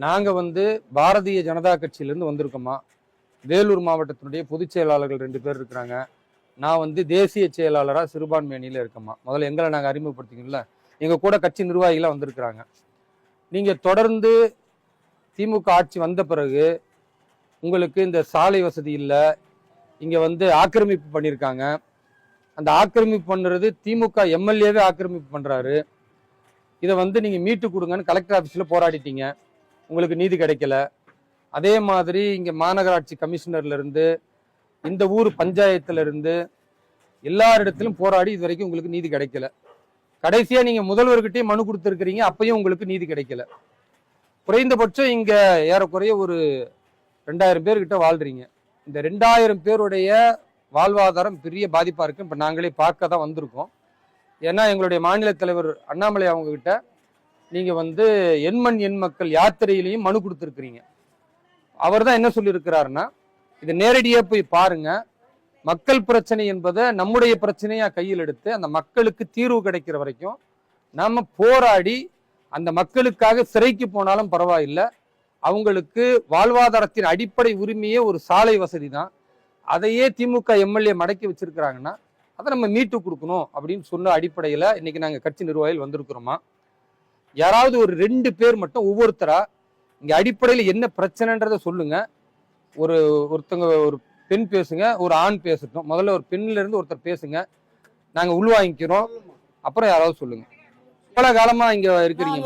நாங்க பாரதிய ஜனதா கட்சியிலிருந்து வந்திருக்கோமா. வேலூர் மாவட்டத்தினுடைய பொதுச் செயலாளர்கள் 2 பேர் இருக்கிறாங்க. நான் தேசிய செயலாளரா சிறுபான்மை அணியில இருக்கேம்மா. முதல்ல எங்களை நாங்க அறிமுகப்படுத்திக்கல. எங்க கூட கட்சி நிர்வாகிகளா வந்திருக்கிறாங்க. நீங்க தொடர்ந்து திமுக ஆட்சி வந்த பிறகு உங்களுக்கு இந்த சாலை வசதி இல்ல, இங்க ஆக்கிரமிப்பு பண்ணியிருக்காங்க. அந்த ஆக்கிரமிப்பு பண்றது திமுக எம்எல்ஏவே ஆக்கிரமிப்பு பண்றாரு. இதை நீங்க மீட்டு கொடுங்கன்னு கலெக்டர் ஆபீஸ்ல போராடிட்டீங்க, உங்களுக்கு நீதி கிடைக்கல. அதே மாதிரி இங்க மாநகராட்சி கமிஷனர்ல இருந்து இந்த ஊர் பஞ்சாயத்துல இருந்து எல்லாரிடத்திலும் போராடி இது வரைக்கும் உங்களுக்கு நீதி கிடைக்கல. கடைசியா நீங்க முதல்வர்கிட்டயே மனு கொடுத்திருக்கிறீங்க, அப்பயும் உங்களுக்கு நீதி கிடைக்கல. குறைந்தபட்சம் இங்க ஏறக்குறைய ஒரு 2000 பேர்கிட்ட வாழ்றீங்க. இந்த 2000 பேருடைய வாழ்வாதாரம் பெரிய பாதிப்பா இருக்கு. இப்ப நாங்களே பார்க்க தான் வந்திருக்கோம். ஏன்னா எங்களுடைய மாநில தலைவர் அண்ணாமலை அவங்க கிட்ட நீங்க எண்மண் எண் மக்கள் யாத்திரையிலையும் மனு கொடுத்துருக்கிறீங்க. அவர் தான் என்ன சொல்லியிருக்கிறாருன்னா, இதை நேரடியா போய் பாருங்க, மக்கள் பிரச்சனை என்பதை நம்முடைய பிரச்சனையா கையில் எடுத்து அந்த மக்களுக்கு தீர்வு கிடைக்கிற வரைக்கும் நாம போராடி அந்த மக்களுக்காக சிறைக்கு போனாலும் பரவாயில்லை, அவங்களுக்கு வாழ்வாதாரத்தின் அடிப்படை உரிமையே ஒரு சாலை வசதி தான். அதையே திமுக எம்எல்ஏ மடக்கி வச்சிருக்கிறாங்கன்னா அதை நம்ம மீட்டு கொடுக்கணும் அப்படின்னு சொன்ன அடிப்படையில இன்னைக்கு நாங்க கட்சி நிர்வாகிகள் வந்திருக்கிறோமா. யாராவது ஒரு 2 பேர் மட்டும் ஒவ்வொருத்தரா இங்க அடிப்படையில என்ன பிரச்சனைன்றத சொல்லுங்க. ஒருத்தங்க ஒரு பெண் பேசுங்க, ஒரு ஆண் பேசட்டும். முதல்ல ஒரு பெண்ல இருந்து ஒருத்தர் பேசுங்க, நாங்க உள்வாங்கிக்கிறோம். அப்புறம் யாராவது சொல்லுங்க. எவ்வளவு காலமா இங்க இருக்கிறீங்க?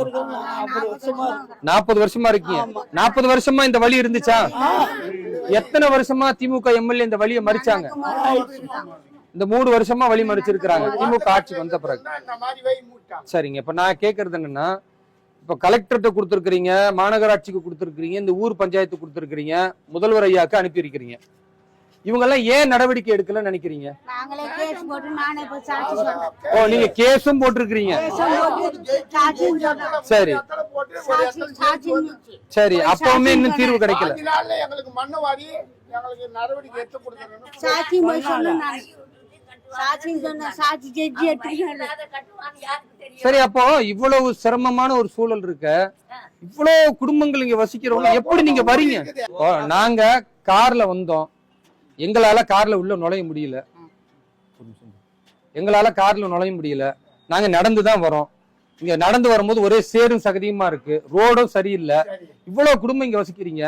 40 வருஷமா இருக்கீங்க. 40 வருஷமா இந்த வழி இருந்துச்சா? எத்தனை வருஷமா திமுக எம்எல்ஏ இந்த வழியை மறிச்சாங்க? இந்த 3 வருஷமா வழி மறிச்சிருக்கிறாங்க திமுக ஆட்சி வந்த பிறகு. சரிங்க, இப்ப நான் கேட்கறது என்னன்னா, இப்ப கலெக்டர்கிட்ட கொடுத்துருக்கீங்க, மாநகராட்சிக்கு கொடுத்துருக்கீங்க, இந்த ஊர் பஞ்சாயத்து கொடுத்துருக்கீங்க, முதல்வர் ஐயாக்கு அனுப்பி இருக்கிறீங்க. இவங்க எல்லாம் ஏன் நடவடிக்கை எடுக்கலன்னு நினைக்கிறீங்க? ஓ, நீங்க கேஸும் போட்டிருக்கிறீங்க. சரி சரி, அப்பவுமே இன்னும் தீர்வு கிடைக்கல. சரி, அப்போ இவ்வளவு சிரமமான ஒரு சூழல் இருக்க, இவ்வளவு குடும்பங்கள் இங்க வசிக்கிறவங்க எப்படி நீங்க வரீங்க? நாங்க கார்ல வந்தோம், எங்களால கார்ல உள்ள நுழைய முடியல. நாங்க நடந்துதான் வரோம். இங்க நடந்து வரும்போது ஒரே சேரும் சகதியுமா இருக்கு, ரோடும் சரியில்லை. இவ்வளவு குடும்பம் இங்க வசிக்கிறீங்க,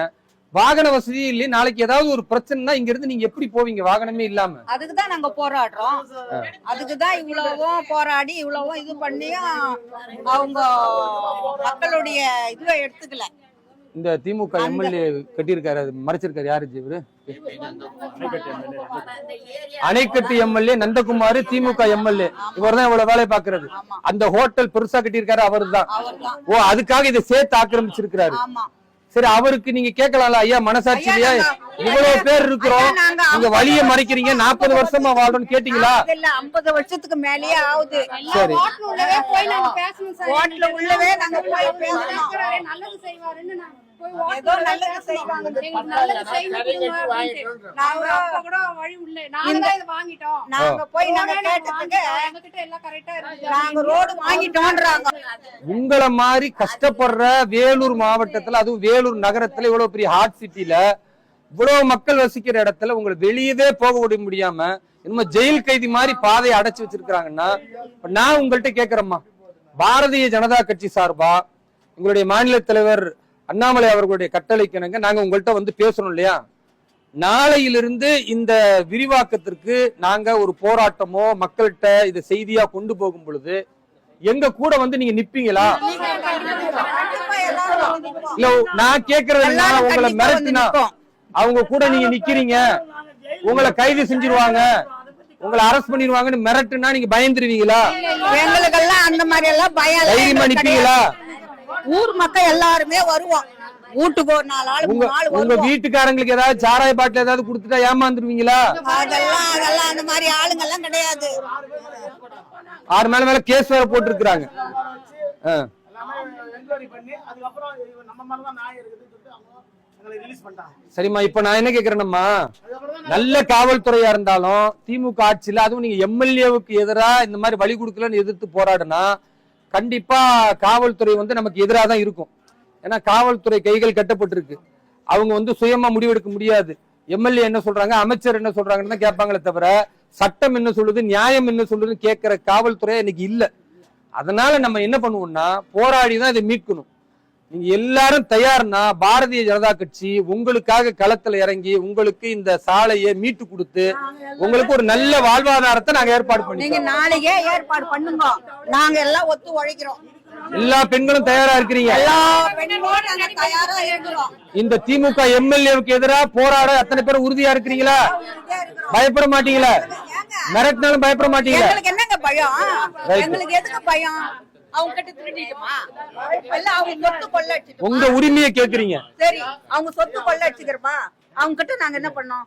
வாகன வசதி இல்லையே. நாளைக்கு ஏதாவது ஒரு பிரச்சனைனா இங்க இருந்து நீங்க எப்படி போவீங்க வாகனமே இல்லாம? அதுக்குதான் நாங்க போராடுறோம். அதுக்குதான் இவ்வளவும் போராடி இவ்வளவும் இது பண்ணியும் அவங்க மக்களுடைய இதுவை எடுத்துக்கல. இந்த திமுக எம்எல்ஏ கட்டியிருக்காரு, மறைச்சிருக்காரு. யாரு இவரு? அணைக்கட்டு எம்எல்ஏ நந்தகுமார், திமுக எம்எல்ஏ. இவர் தான் இவ்வளவு வேலை பாக்குறது. அந்த ஹோட்டல் பெருசா கட்டியிருக்காரு அவரு தான். ஓ, அதுக்காக இதை சேர்த்து ஆக்கிரமிச்சிருக்கிறாரு. சரி, அவருக்கு நீங்க கேட்கலாம்ல, ஐயா மனசாட்சி இல்லையா, இவ்வளவு பேர் இருக்கிறோம், நீங்க வழியை மறைக்கிறீங்க, 40 வருஷமா வாழ்றோம்னு கேட்டீங்களா? 50 வருஷத்துக்கு மேலேயே ஆகுது. சரி, உங்களை மாதிரி கஷ்டப்படுற வேலூர் மாவட்டத்துல, அதுவும் வேலூர் நகரத்துல, இவ்வளவு பெரிய ஹாட் சிட்டில இவ்வளவு மக்கள் வசிக்கிற இடத்துல உங்களை வெளியவே போக முடியாம இன்னும் ஜெயில் கைதி மாதிரி பாதையை அடைச்சு வச்சிருக்காங்கன்னா, நான் உங்கள்கிட்ட கேட்கிறேம்மா, பாரதிய ஜனதா கட்சி சார்பா உங்களுடைய மாநில தலைவர் அண்ணாமலை அவர்களுடைய கட்டளைக்கு நாங்க உங்கள்கிட்ட பேசணும் இல்லையா? நாளையிலிருந்து இந்த விரிவாக்கத்திற்கு நாங்க ஒரு போராட்டமோ மக்கள்கிட்ட இதை செய்தியா கொண்டு போகும் பொழுது எங்க கூட நீங்க நிப்பீங்களா? இல்ல, நான் கேக்குறது உங்களை மிரட்டினா அவங்க கூட நீங்க நிக்கிறீங்க, உங்களை கைது செஞ்சிருவாங்க, உங்களை அரெஸ்ட் பண்ணிடுவாங்கன்னு மிரட்டுனா நீங்க பயந்துருவீங்களா? எங்களுக்கெல்லாம் அந்த மாதிரி எல்லாம் பயம். தைரியமா நிப்பீங்களா? ஊர் மக்கள் எல்லாருமே வருவோம், வீட்டுக்கு ஒரு 4 ஆள் 3 ஆள். உங்க வீட்டுக்காரங்களுக்கு ஏதாவது சாராய பாட்டில் ஏதாவது கொடுத்துட்டா ஏமாந்துருவீங்களா? அதெல்லாம் அந்த மாதிரி ஆளுங்க எல்லாம் கிடையாது. 6 மேல கேஸ் வேற போட்டுருக்காங்க. சரிம்மா, இப்ப நான் என்ன கேக்குறேன்னம்மா, நல்ல காவல்துறையா இருந்தாலும் திமுக ஆட்சியில, அதுவும் நீங்க எம்எல்ஏவுக்கு எதிரா இந்த மாதிரி வழி கொடுக்கலன்னு எதிர்த்து போராடுனா கண்டிப்பா காவல்துறை நமக்கு எதிராக தான் இருக்கும். ஏன்னா காவல்துறை கைகள் கட்டப்பட்டிருக்கு. அவங்க வந்து சுயமா முடிவெடுக்க முடியாது. எம்எல்ஏ என்ன சொல்றாங்க, அமைச்சர் என்ன சொல்றாங்கன்னு தான் கேட்பாங்களே தவிர சட்டம் என்ன சொல்லுது, நியாயம் என்ன சொல்லுதுன்னு கேட்கிற காவல்துறை இன்னைக்கு இல்ல. அதனால நம்ம என்ன பண்ணுவோம்னா போராடி தான் இதை மீட்கணும். நீங்க எல்லாரும் தயார்னா பாரதிய ஜனதா கட்சி உங்களுக்காக களத்துல இறங்கி உங்களுக்கு இந்த சாலையை மீட்டு கொடுத்து உங்களுக்கு ஒரு நல்ல வாழ்வாதாரத்தை நாங்க ஏற்பாடு பண்ணி, நீங்க நாளைக்கே ஏற்பாடு பண்ணுங்க. நாங்க எல்லாம் ஒத்து உழைக்கிறோம். எல்லா பெண்களும் தயாரா இருக்கிறீங்க. எல்லா பெண்களும் நாங்க தயாரா இருக்கிறோம். இந்த திமுக எம்எல்ஏவுக்கு எதிராக போராட அத்தனை பேர் உறுதியா இருக்கிறீங்களா? பயப்பட மாட்டீங்களா? மிரட்டினாலும் பயப்பட மாட்டீங்களா? எங்களுக்கு என்னங்க பயம்? எங்களுக்கு எதுக்கு பயம்? அவங்க கிட்ட திருடிடுமா? இல்ல அவங்க சொத்து கொள்ளடிச்சிடுமா? உங்க உரிமையை கேக்குறீங்க. சரி, அவங்க சொத்து கொள்ளடிச்சிக்கிறப்பா அவங்க கிட்ட நாங்க என்ன பண்ணோம்?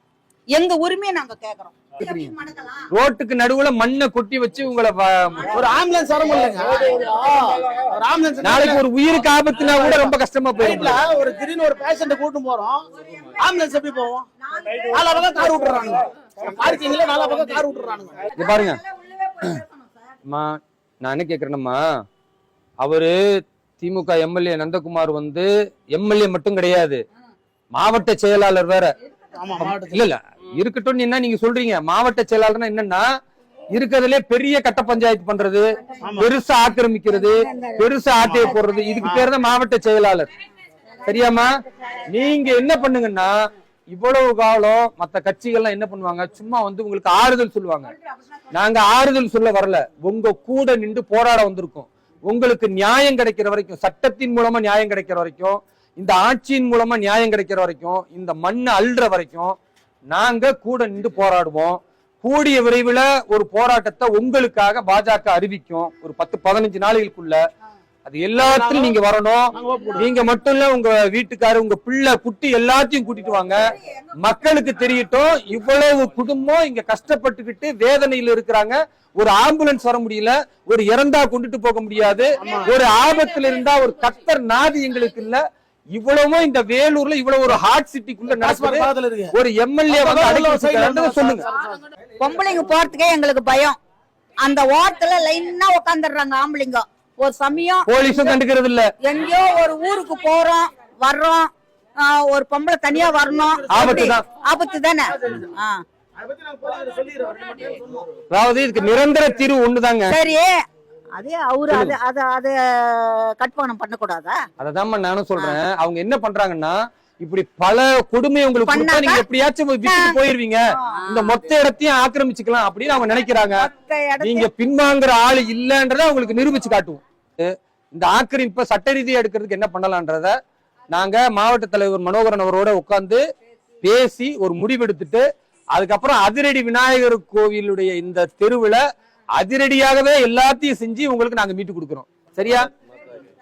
எங்க உரிமையை நாங்க கேக்குறோம். ரோட்டுக்கு நடுவுல மண்ணை கொட்டி வச்சு உங்களை ஒரு ஆம்புலன்ஸ் வர முடியலங்க. ஒரு ஆம்புலன்ஸ் நாளைக்கு ஒரு உயிருக்கு ஆபத்துனா கூட ரொம்ப கஷ்டமா போயிடும்ல. ஒரு திடீர்னு ஒரு பேஷண்ட கூட்டு போறோம், ஆம்புலன்ஸ் எப்படி போவோம்? நாலா பக்கம் கார் விட்டுறாங்க, பார்க்கிங்ல நாலா பக்கம் கார் விட்டுறாங்க. இங்க பாருங்க அம்மா, நான் என்ன கேக்குறேன்னம்மா, அவரு திமுக எம்எல்ஏ நந்தகுமார் வந்து எம்எல்ஏ மட்டும் கிடையாது, மாவட்ட செயலாளர் வேற. இல்ல இல்ல இருக்கட்டும். என்ன நீங்க சொல்றீங்க மாவட்ட செயலாளர்னா என்னன்னா இருக்கிறதுலே பெரிய கட்ட பஞ்சாயத்து பண்றது, பெருசா ஆக்கிரமிக்கிறது, பெருசா ஆட்டையை போடுறது, இதுக்கு பேர் தான் மாவட்ட செயலாளர். சரியாமா? நீங்க என்ன பண்ணுங்கன்னா இவ்வளவு காலம் மத்த கட்சிகள்லாம் என்ன பண்ணுவாங்க, சும்மா வந்து உங்களுக்கு ஆறுதல் சொல்லுவாங்க. நாங்க ஆறுதல் சொல்ல வரல, உங்க கூட நின்று போராட வந்திருக்கோம். உங்களுக்கு நியாயம் கிடைக்கிற வரைக்கும், சட்டத்தின் மூலமா நியாயம் கிடைக்கிற வரைக்கும், இந்த ஆட்சியின் மூலமா நியாயம் கிடைக்கிற வரைக்கும், இந்த மண்ணை அள்ளுற வரைக்கும் நாங்க கூட நின்று போராடுவோம். கூடிய விரைவில் ஒரு போராட்டத்தை உங்களுக்காக பாஜக அறிவிக்கும், ஒரு 10-15 நாளைகளுக்குள்ள. அது எல்லாத்துலயும் நீங்க வரணும். நீங்க மட்டும் இல்ல, உங்க வீட்டுக்காரு, உங்க பிள்ளை குட்டி எல்லாத்தையும் கூட்டிட்டு வாங்க. மக்களுக்கு தெரியட்டும் இவ்வளவு குடும்பம் இங்க கஷ்டப்பட்டுக்கிட்டு வேதனையில இருக்கிறாங்க. ஒரு ஆம்புலன்ஸ் வர முடியல, ஒரு இறந்தா கொண்டுட்டு போக முடியாது, ஒரு ஆபத்துல இருந்தா ஒரு கத்தர் நாதி எங்களுக்கு இல்ல. இவ்வளவும் இந்த வேலூர்ல இவ்வளவு ஒரு ஹார்ட் சிட்டிக்குள்ள நடக்குது. ஒரு எம்எல்ஏ வந்து சொல்லுங்க. பொம்பளைங்க போறதுக்கே எங்களுக்கு பயம். அந்த ஓரத்துல லைனா உட்காந்துடுறாங்க ஆம்பளைங்க. ஒரு சமயம் போலீஸும் கண்டுக்கிறது இல்ல. எங்கேயோ ஒரு ஊருக்கு போறோம் வர்றோம், ஒரு பொம்பளை தனியா வரணும், ஆபத்து தானே. அதாவது இதுக்கு நிரந்தர தீர்வு ஒண்ணுதாங்க. சரி, அதே அவரு அது கட்பானம் பண்ணக்கூடாதா? அததான் நானும் சொல்றேன். அவங்க என்ன பண்றாங்கன்னா இப்படி பல கொடுமை உங்களுக்கு கொடுத்தா நீங்க எப்படியாச்சும் விட்டுட்டு போயிருவீங்க, இந்த மொத்த இடத்தையும் ஆக்கிரமிச்சுக்கலாம் அப்படின்னு அவங்க நினைக்கிறாங்க. நீங்க பின்வாங்குற ஆளு இல்லன்றத அவங்களுக்கு நிரூபிச்சு காட்டுவோம். இந்த ஆக்கிரமிப்பை சட்ட ரீதியா எடுக்கிறதுக்கு என்ன பண்ணலான்றத நாங்க மாவட்ட தலைவர் மனோகரன் அவரோட உட்கார்ந்து பேசி ஒரு முடிவெடுத்துட்டு, அதுக்கப்புறம் அதிரடி விநாயகர் கோவிலுடைய இந்த தெருவுல அதிரடியாகவே எல்லாத்தையும் செஞ்சு உங்களுக்கு நாங்க மீட்டு கொடுக்கிறோம். சரியா?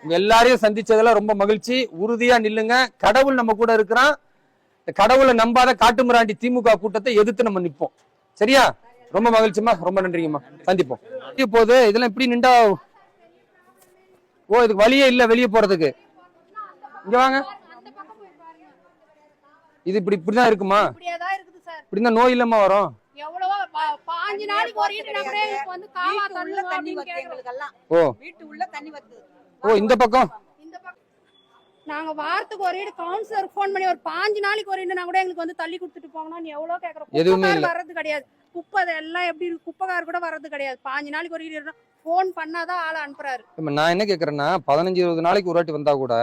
உங்க எல்லாரையும் சந்திச்சதுல ரொம்ப மகிழ்ச்சி. உறுதியா நில்லுங்க. கடவுள் நம்ம கூட இருக்கிறான். கடவுளை நம்பாத காட்டுமிராண்டி திமுக கூட்டத்தை எதிர்த்து நம்ம நிற்போம். சரியா? ரொம்ப மகிழ்ச்சிமா, ரொம்ப நன்றிங்கம்மா. சந்திப்போம். இப்போது இதெல்லாம் இப்படி நின்றா இதுக்கு வழியே இல்ல வெளியே போறதுக்கு. இங்க வாங்க. இது இப்படிதான் இருக்குமா? இப்படிதான் நோய் இல்லாம வரும். இந்த பக்கம் நாங்க வாரத்துக்கு ஒரு கவுன்சிலர் போன் பண்ணி ஒரு 5 நாளைக்கு ஒரு கூட எங்களுக்கு வந்து தள்ளி கொடுத்துட்டு போங்கன்னு எவ்வளவு கேக்குறோம். வர்றது கிடையாது. குப்பை எல்லாம் எப்படி குப்பைக்கார் கூட வர்றது கிடையாது. 5 நாளைக்கு ஒரு போன் பண்ணாதான் ஆளை அனுப்புறாரு. நான் என்ன கேக்குறேன்னா 15-20 நாளைக்கு ஒரு வாட்டி வந்தா கூட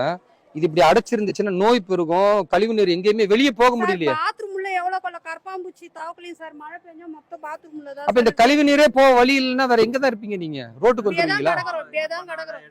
இது இப்படி அடைச்சிருந்துச்சுன்னா நோய் பெருகும், கழிவு நீர் எங்கேயுமே வெளியே போக முடியலையே. பாத்ரூம் உள்ள எவ்வளவு கொள்ள கரப்பாம்பூச்சி தாவக்கலையும் சார், மழை பெஞ்சா மொத்த பாத்ரூம்ல தான். அப்ப இந்த கழிவு நீரே போக வழி இல்லைன்னா வேற எங்கதான் இருப்பீங்க நீங்க? ரோட்டுக்கு வந்துருவீங்களா? கிடக்குறோம்.